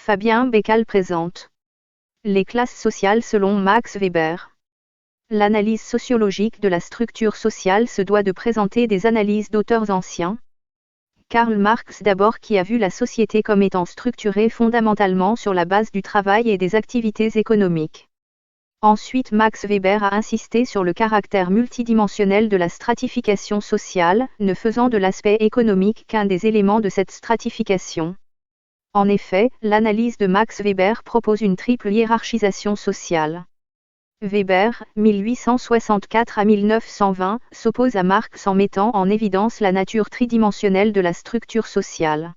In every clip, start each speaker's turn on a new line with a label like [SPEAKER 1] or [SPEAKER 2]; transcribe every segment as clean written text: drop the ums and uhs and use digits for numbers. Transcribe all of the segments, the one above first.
[SPEAKER 1] Fabien Bécal présente les classes sociales selon Max Weber. L'analyse sociologique de la structure sociale se doit de présenter des analyses d'auteurs anciens. Karl Marx d'abord, qui a vu la société comme étant structurée fondamentalement sur la base du travail et des activités économiques. Ensuite, Max Weber a insisté sur le caractère multidimensionnel de la stratification sociale, ne faisant de l'aspect économique qu'un des éléments de cette stratification. En effet, l'analyse de Max Weber propose une triple hiérarchisation sociale. Weber, 1864 à 1920, s'oppose à Marx en mettant en évidence la nature tridimensionnelle de la structure sociale.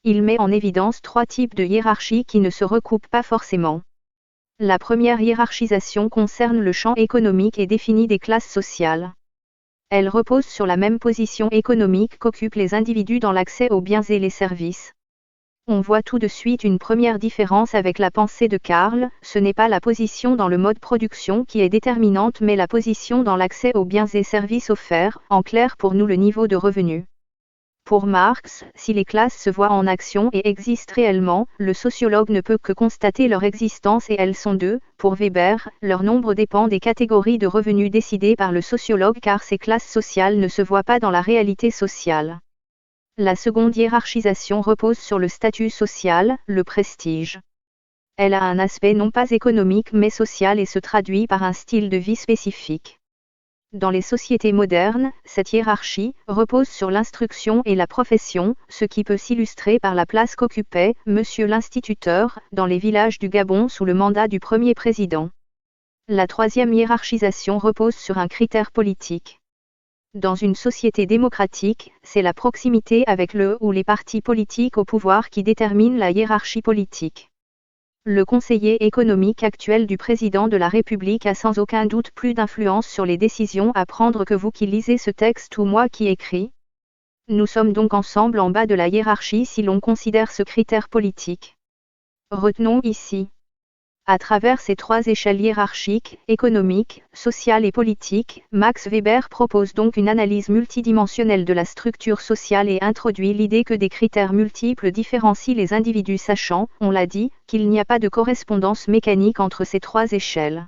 [SPEAKER 1] Il met en évidence trois types de hiérarchie qui ne se recoupent pas forcément. La première hiérarchisation concerne le champ économique et définit des classes sociales. Elle repose sur la même position économique qu'occupent les individus dans l'accès aux biens et les services. On voit tout de suite une première différence avec la pensée de Karl, ce n'est pas la position dans le mode production qui est déterminante mais la position dans l'accès aux biens et services offerts, en clair pour nous le niveau de revenu. Pour Marx, si les classes se voient en action et existent réellement, le sociologue ne peut que constater leur existence et elles sont deux. Pour Weber, leur nombre dépend des catégories de revenus décidées par le sociologue car ces classes sociales ne se voient pas dans la réalité sociale. La seconde hiérarchisation repose sur le statut social, le prestige. Elle a un aspect non pas économique mais social et se traduit par un style de vie spécifique. Dans les sociétés modernes, cette hiérarchie repose sur l'instruction et la profession, ce qui peut s'illustrer par la place qu'occupait Monsieur l'instituteur dans les villages du Gabon sous le mandat du premier président. La troisième hiérarchisation repose sur un critère politique. Dans une société démocratique, c'est la proximité avec le ou les partis politiques au pouvoir qui détermine la hiérarchie politique. Le conseiller économique actuel du président de la République a sans aucun doute plus d'influence sur les décisions à prendre que vous qui lisez ce texte ou moi qui écris. Nous sommes donc ensemble en bas de la hiérarchie si l'on considère ce critère politique. Retenons ici. À travers ces trois échelles hiérarchiques, économiques, sociales et politiques, Max Weber propose donc une analyse multidimensionnelle de la structure sociale et introduit l'idée que des critères multiples différencient les individus sachant, on l'a dit, qu'il n'y a pas de correspondance mécanique entre ces trois échelles.